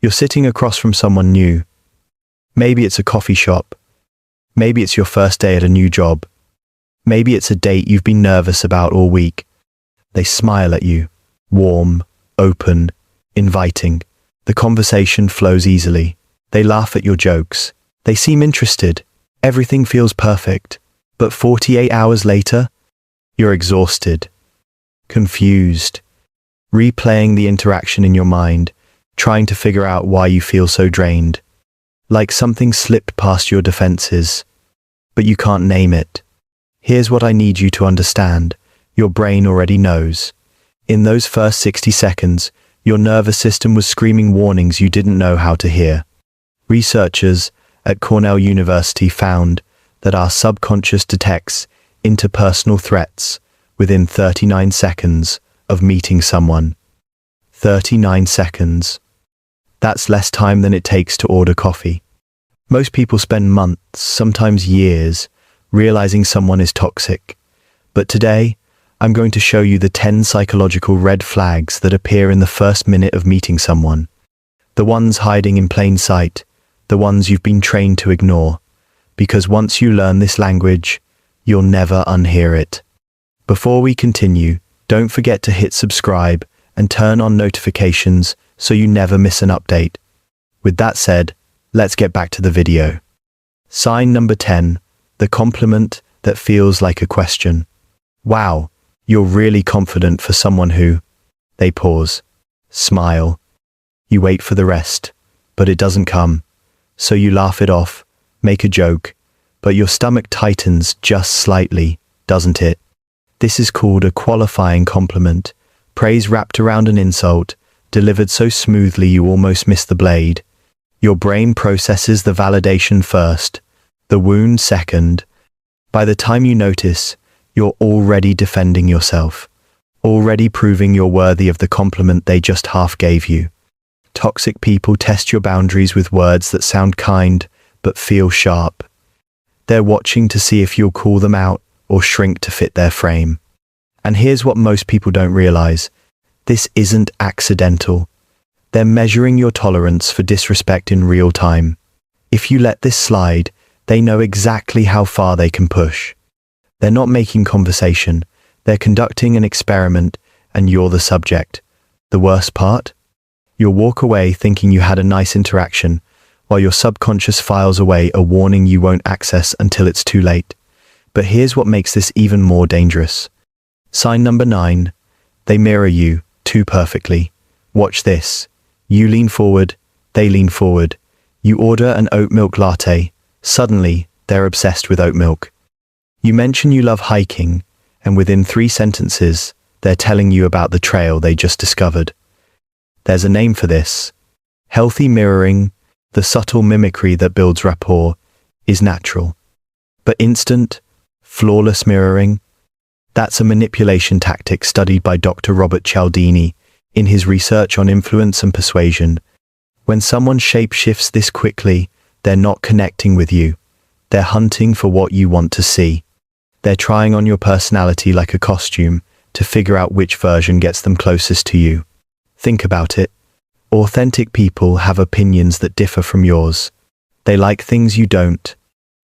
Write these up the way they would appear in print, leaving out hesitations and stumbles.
You're sitting across from someone new. Maybe it's a coffee shop. Maybe it's your first day at a new job. Maybe it's a date you've been nervous about all week. They smile at you, warm, open, inviting. The conversation flows easily. They laugh at your jokes. They seem interested. Everything feels perfect. But 48 hours later, you're exhausted, confused, replaying the interaction in your mind, trying to figure out why you feel so drained. Like something slipped past your defenses, but you can't name it. Here's what I need you to understand. Your brain already knows. In those first 60 seconds, your nervous system was screaming warnings you didn't know how to hear. Researchers at Cornell University found that our subconscious detects interpersonal threats within 39 seconds of meeting someone. 39 seconds. That's less time than it takes to order coffee. Most people spend months, sometimes years, realizing someone is toxic. But today, I'm going to show you the 10 psychological red flags that appear in the first minute of meeting someone. The ones hiding in plain sight, the ones you've been trained to ignore. Because once you learn this language, you'll never unhear it. Before we continue, don't forget to hit subscribe and turn on notifications so you never miss an update. With that said, let's get back to the video. Sign number 10, the compliment that feels like a question. Wow, you're really confident for someone who... They pause, smile. You wait for the rest, but it doesn't come. So you laugh it off, make a joke, but your stomach tightens just slightly, doesn't it? This is called a qualifying compliment, praise wrapped around an insult, delivered so smoothly you almost miss the blade. Your brain processes the validation first, the wound second. By the time you notice, you're already defending yourself, already proving you're worthy of the compliment they just half gave you. Toxic people test your boundaries with words that sound kind, but feel sharp. They're watching to see if you'll call them out or shrink to fit their frame. And here's what most people don't realize. This isn't accidental. They're measuring your tolerance for disrespect in real time. If you let this slide, they know exactly how far they can push. They're not making conversation. They're conducting an experiment, and you're the subject. The worst part? You'll walk away thinking you had a nice interaction, while your subconscious files away a warning you won't access until it's too late. But here's what makes this even more dangerous. Sign number 9. They mirror you too perfectly. Watch this. You lean forward, they lean forward. You order an oat milk latte. Suddenly, they're obsessed with oat milk. You mention you love hiking, and within 3 sentences, they're telling you about the trail they just discovered. There's a name for this. Healthy mirroring, the subtle mimicry that builds rapport, is natural. But instant, flawless mirroring, that's a manipulation tactic studied by Dr. Robert Cialdini in his research on influence and persuasion. When someone shape-shifts this quickly, they're not connecting with you. They're hunting for what you want to see. They're trying on your personality like a costume to figure out which version gets them closest to you. Think about it. Authentic people have opinions that differ from yours. They like things you don't.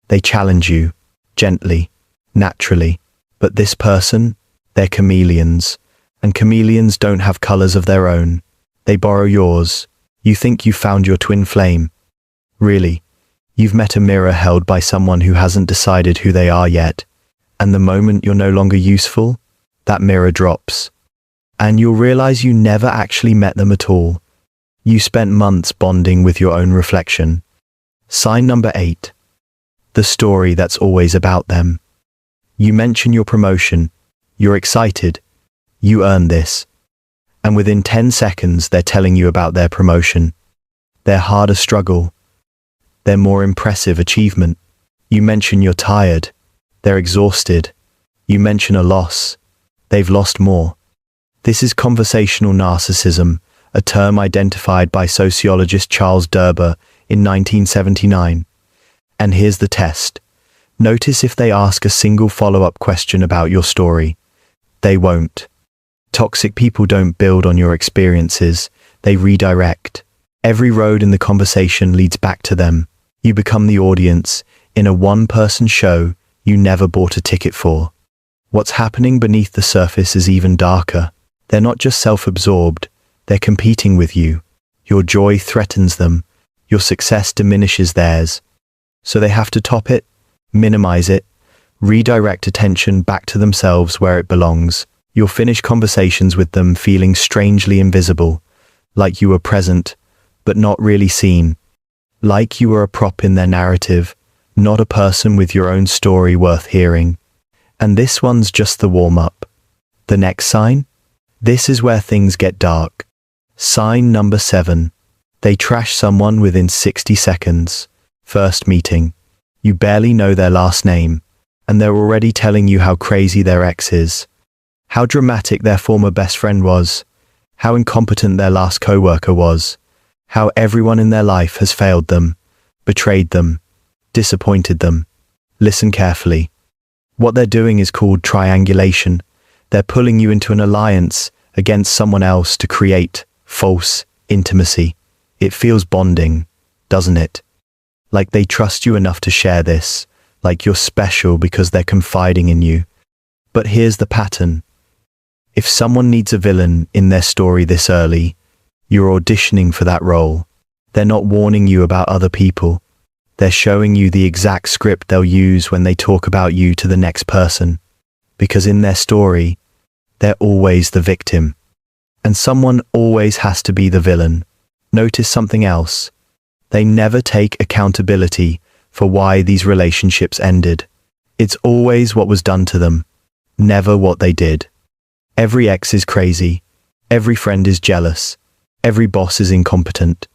They challenge you, gently, naturally. But this person, they're chameleons. And chameleons don't have colors of their own. They borrow yours. You think you found your twin flame. Really, you've met a mirror held by someone who hasn't decided who they are yet. And the moment you're no longer useful, that mirror drops. And you'll realize you never actually met them at all. You spent months bonding with your own reflection. Sign number 8. The story that's always about them. You mention your promotion. You're excited. You earned this. And within 10 seconds, they're telling you about their promotion, their harder struggle, their more impressive achievement. You mention you're tired. They're exhausted. You mention a loss. They've lost more. This is conversational narcissism, a term identified by sociologist Charles Derber in 1979. And here's the test. Notice if they ask a single follow-up question about your story. They won't. Toxic people don't build on your experiences, they redirect. Every road in the conversation leads back to them. You become the audience in a one-person show you never bought a ticket for. What's happening beneath the surface is even darker. They're not just self-absorbed, they're competing with you. Your joy threatens them, your success diminishes theirs. So they have to top it, minimize it, redirect attention back to themselves where it belongs. You'll finish conversations with them feeling strangely invisible, like you were present, but not really seen. Like you were a prop in their narrative, not a person with your own story worth hearing. And this one's just the warm-up. The next sign? This is where things get dark. Sign number 7. They trash someone within 60 seconds. First meeting. You barely know their last name, and they're already telling you how crazy their ex is, how dramatic their former best friend was, how incompetent their last coworker was, how everyone in their life has failed them, betrayed them, disappointed them. Listen carefully. What they're doing is called triangulation. They're pulling you into an alliance against someone else to create false intimacy. It feels bonding, doesn't it? Like they trust you enough to share this, like you're special because they're confiding in you. But here's the pattern. If someone needs a villain in their story this early, you're auditioning for that role. They're not warning you about other people. They're showing you the exact script they'll use when they talk about you to the next person. Because in their story, they're always the victim. And someone always has to be the villain. Notice something else. They never take accountability for why these relationships ended. It's always what was done to them, never what they did. Every ex is crazy. Every friend is jealous. Every boss is incompetent.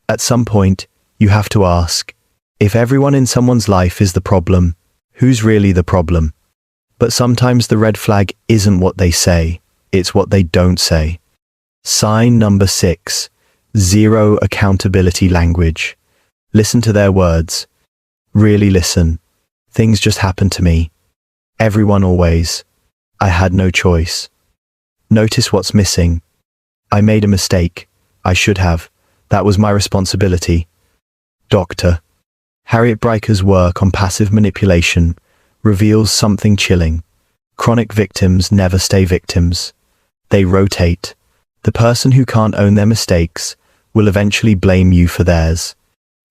At some point, you have to ask, if everyone in someone's life is the problem, who's really the problem? But sometimes the red flag isn't what they say, it's what they don't say. Sign number 6, zero accountability language. Listen to their words. Really listen. Things just happened to me. Everyone always. I had no choice. Notice what's missing. I made a mistake. I should have. That was my responsibility. Dr. Harriet Breiker's work on passive manipulation reveals something chilling. Chronic victims never stay victims. They rotate. The person who can't own their mistakes will eventually blame you for theirs.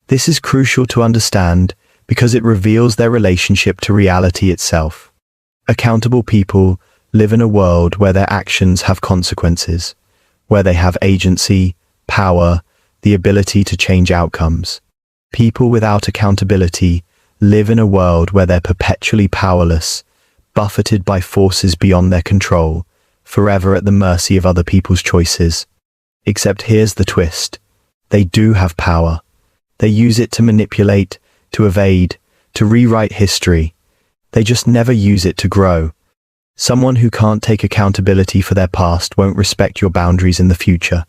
This is crucial to understand because it reveals their relationship to reality itself. Accountable people live in a world where their actions have consequences, where they have agency, power, the ability to change outcomes. People without accountability live in a world where they're perpetually powerless, buffeted by forces beyond their control, forever at the mercy of other people's choices. Except here's the twist. They do have power. They use it to manipulate, to evade, to rewrite history. They just never use it to grow. Someone who can't take accountability for their past won't respect your boundaries in the future.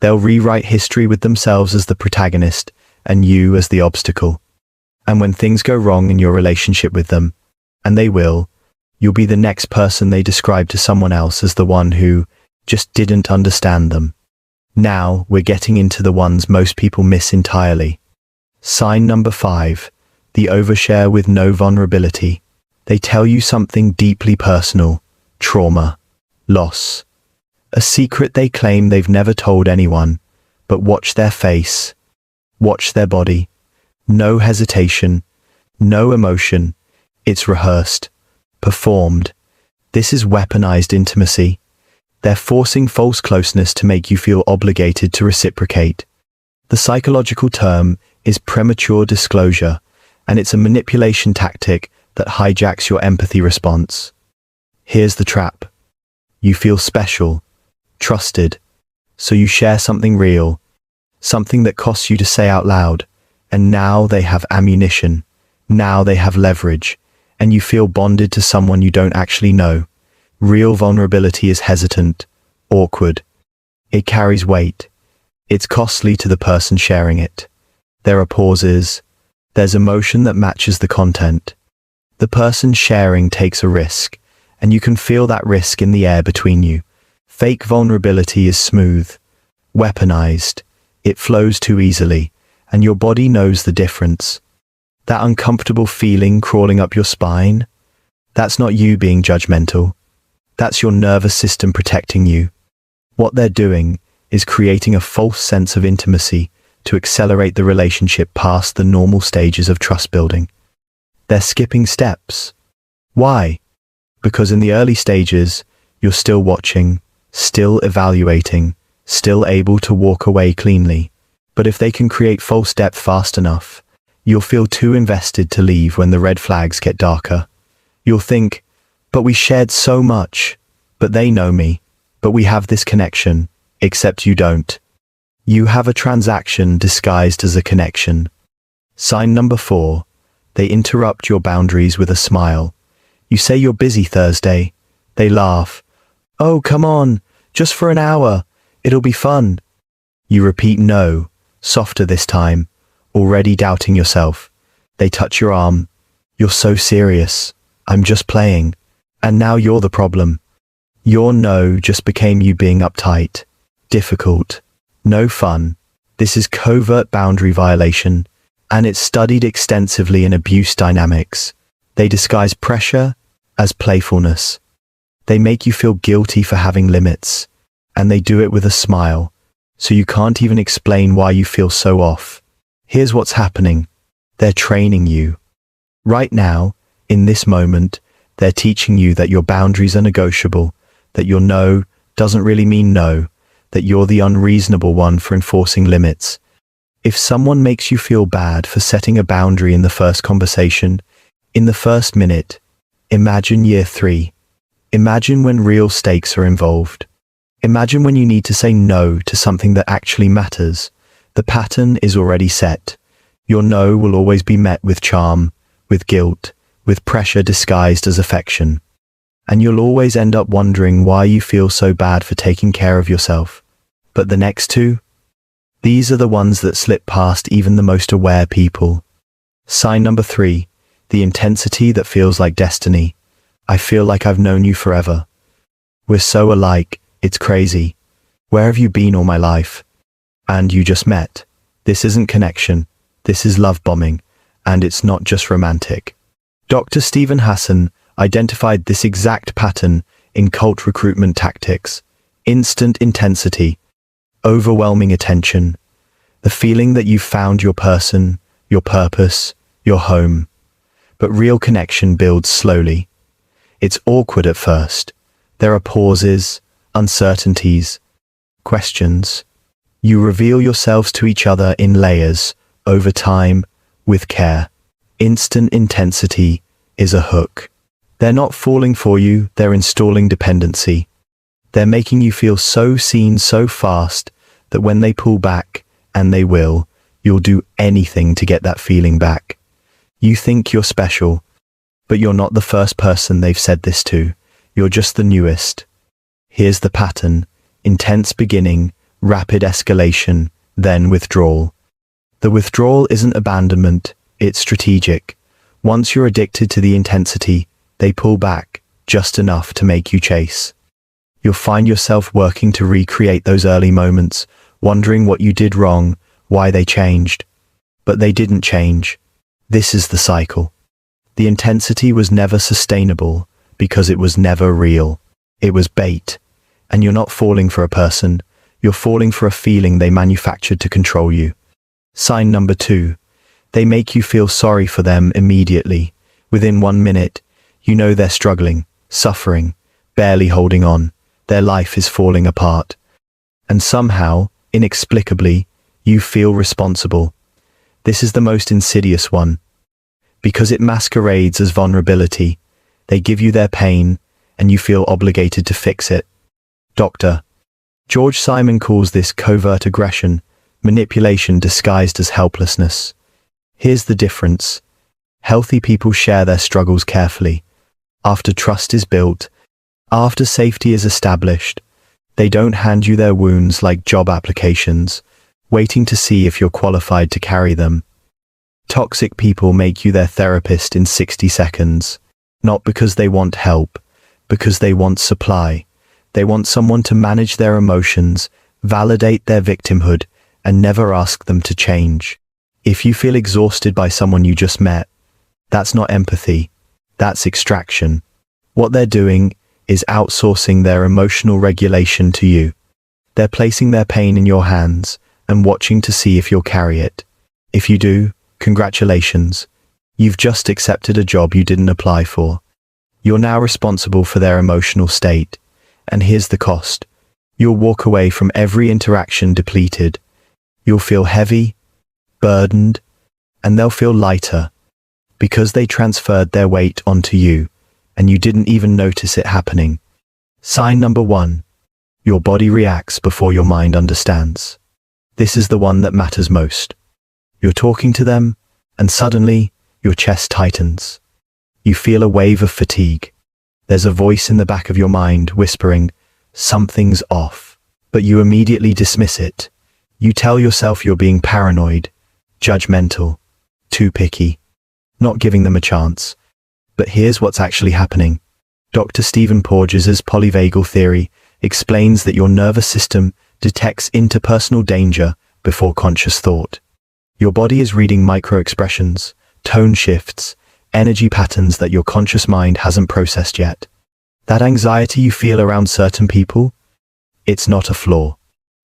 They'll rewrite history with themselves as the protagonist and you as the obstacle. And when things go wrong in your relationship with them, and they will, you'll be the next person they describe to someone else as the one who just didn't understand them. Now we're getting into the ones most people miss entirely. Sign number 5, the overshare with no vulnerability. They tell you something deeply personal, trauma, loss, a secret they claim they've never told anyone, but watch their face, watch their body. No hesitation, no emotion. It's rehearsed, performed. This is weaponized intimacy. They're forcing false closeness to make you feel obligated to reciprocate. The psychological term is premature disclosure, and it's a manipulation tactic that hijacks your empathy response. Here's the trap. You feel special, trusted, so you share something real, something that costs you to say out loud, and now they have ammunition, now they have leverage, and you feel bonded to someone you don't actually know. Real vulnerability is hesitant, awkward. It carries weight. It's costly to the person sharing it. There are pauses. There's emotion that matches the content. The person sharing takes a risk, and you can feel that risk in the air between you. Fake vulnerability is smooth, weaponized. It flows too easily, and your body knows the difference. That uncomfortable feeling crawling up your spine, that's not you being judgmental. That's your nervous system protecting you. What they're doing is creating a false sense of intimacy to accelerate the relationship past the normal stages of trust building. They're skipping steps. Why? Because in the early stages, you're still watching, still evaluating, still able to walk away cleanly. But if they can create false depth fast enough, you'll feel too invested to leave when the red flags get darker. You'll think, but we shared so much, but they know me, but we have this connection, except you don't. You have a transaction disguised as a connection. Sign number 4, they interrupt your boundaries with a smile. You say you're busy Thursday. They laugh. Oh, come on, just for an hour. It'll be fun. You repeat no, softer this time, already doubting yourself. They touch your arm. You're so serious. I'm just playing. And now you're the problem. Your no just became you being uptight, difficult, no fun. This is covert boundary violation, and it's studied extensively in abuse dynamics. They disguise pressure as playfulness. They make you feel guilty for having limits, and they do it with a smile, so you can't even explain why you feel so off. Here's what's happening. They're training you. Right now, in this moment, they're teaching you that your boundaries are negotiable, that your no doesn't really mean no, that you're the unreasonable one for enforcing limits. If someone makes you feel bad for setting a boundary in the first conversation, in the first minute, imagine year 3. Imagine when real stakes are involved. Imagine when you need to say no to something that actually matters. The pattern is already set. Your no will always be met with charm, with guilt, with pressure disguised as affection. And you'll always end up wondering why you feel so bad for taking care of yourself. But the next 2? These are the ones that slip past even the most aware people. Sign number 3, the intensity that feels like destiny. I feel like I've known you forever. We're so alike, it's crazy. Where have you been all my life? And you just met. This isn't connection. This is love bombing. And it's not just romantic. Dr. Stephen Hassan identified this exact pattern in cult recruitment tactics. Instant intensity, overwhelming attention, the feeling that you've found your person, your purpose, your home. But real connection builds slowly. It's awkward at first. There are pauses, uncertainties, questions. You reveal yourselves to each other in layers, over time, with care. Instant intensity is a hook. They're not falling for you, they're installing dependency. They're making you feel so seen so fast that when they pull back, and they will, you'll do anything to get that feeling back. You think you're special, but you're not the first person they've said this to. You're just the newest. Here's the pattern. Intense beginning, rapid escalation, then withdrawal. The withdrawal isn't abandonment, it's strategic. Once you're addicted to the intensity, they pull back, just enough to make you chase. You'll find yourself working to recreate those early moments, wondering what you did wrong, why they changed. But they didn't change. This is the cycle. The intensity was never sustainable because it was never real. It was bait. And you're not falling for a person, you're falling for a feeling they manufactured to control you. Sign number 2. They make you feel sorry for them immediately. Within 1 minute, you know they're struggling, suffering, barely holding on. Their life is falling apart. And somehow, inexplicably, you feel responsible. This is the most insidious one. Because it masquerades as vulnerability. They give you their pain, and you feel obligated to fix it. Dr. George Simon calls this covert aggression, manipulation disguised as helplessness. Here's the difference. Healthy people share their struggles carefully. After trust is built, after safety is established, they don't hand you their wounds like job applications, waiting to see if you're qualified to carry them. Toxic people make you their therapist in 60 seconds, not because they want help, because they want supply. They want someone to manage their emotions, validate their victimhood, and never ask them to change. If you feel exhausted by someone you just met, that's not empathy, that's extraction. What they're doing is outsourcing their emotional regulation to you. They're placing their pain in your hands and watching to see if you'll carry it. If you do, congratulations. You've just accepted a job you didn't apply for. You're now responsible for their emotional state. And here's the cost. You'll walk away from every interaction depleted. You'll feel heavy, burdened, and they'll feel lighter because they transferred their weight onto you and you didn't even notice it happening. Sign number 1. Your body reacts before your mind understands. This is the one that matters most. You're talking to them, and suddenly, your chest tightens. You feel a wave of fatigue. There's a voice in the back of your mind whispering, something's off, but you immediately dismiss it. You tell yourself you're being paranoid, judgmental, too picky, not giving them a chance. But here's what's actually happening. Dr. Stephen Porges' polyvagal theory explains that your nervous system detects interpersonal danger before conscious thought. Your body is reading micro-expressions, tone shifts, energy patterns that your conscious mind hasn't processed yet. That anxiety you feel around certain people, it's not a flaw.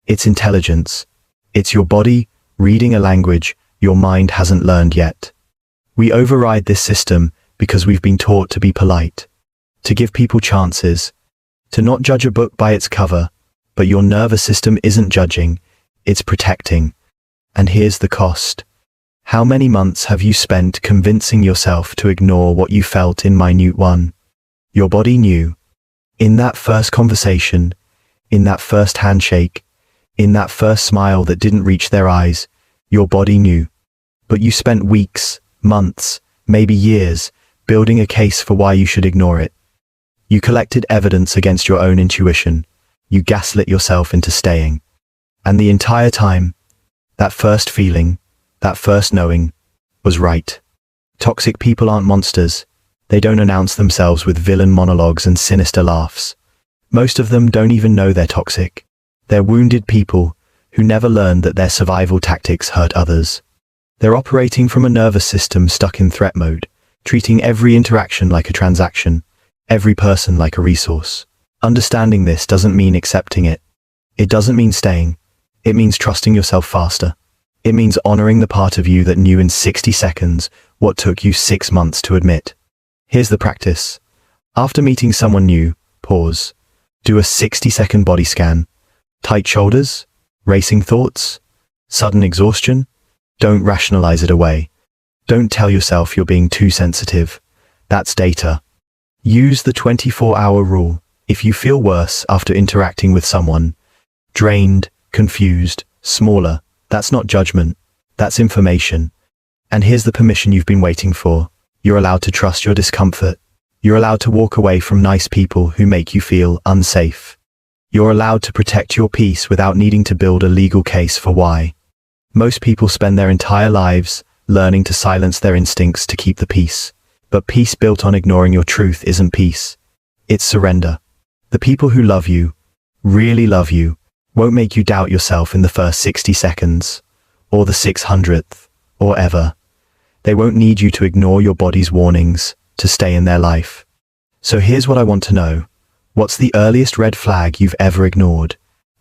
It's intelligence. It's your body reading a language your mind hasn't learned yet. We override this system because we've been taught to be polite, to give people chances, to not judge a book by its cover, but your nervous system isn't judging, it's protecting. And here's the cost. How many months have you spent convincing yourself to ignore what you felt in minute 1? Your body knew. In that first conversation, in that first handshake, in that first smile that didn't reach their eyes, your body knew. But you spent weeks, months, maybe years, building a case for why you should ignore it. You collected evidence against your own intuition. You gaslit yourself into staying. And the entire time, that first feeling, that first knowing, was right. Toxic people aren't monsters. They don't announce themselves with villain monologues and sinister laughs. Most of them don't even know they're toxic. They're wounded people who never learned that their survival tactics hurt others. They're operating from a nervous system stuck in threat mode, treating every interaction like a transaction, every person like a resource. Understanding this doesn't mean accepting it. It doesn't mean staying. It means trusting yourself faster. It means honoring the part of you that knew in 60 seconds what took you 6 months to admit. Here's the practice. After meeting someone new, pause. Do a 60-second body scan. Tight shoulders? Racing thoughts? Sudden exhaustion? Don't rationalize it away. Don't tell yourself you're being too sensitive. That's data. Use the 24-hour rule. If you feel worse after interacting with someone, drained, confused, smaller, that's not judgment. That's information. And here's the permission you've been waiting for. You're allowed to trust your discomfort. You're allowed to walk away from nice people who make you feel unsafe. You're allowed to protect your peace without needing to build a legal case for why. Most people spend their entire lives learning to silence their instincts to keep the peace. But peace built on ignoring your truth isn't peace. It's surrender. The people who love you, really love you, won't make you doubt yourself in the first 60 seconds, or the 600th, or ever. They won't need you to ignore your body's warnings to stay in their life. So here's what I want to know. What's the earliest red flag you've ever ignored?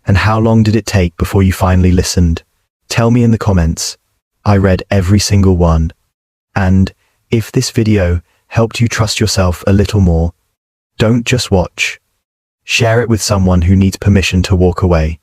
And how long did it take before you finally listened? Tell me in the comments. I read every single one. And if this video helped you trust yourself a little more, don't just watch. Share it with someone who needs permission to walk away.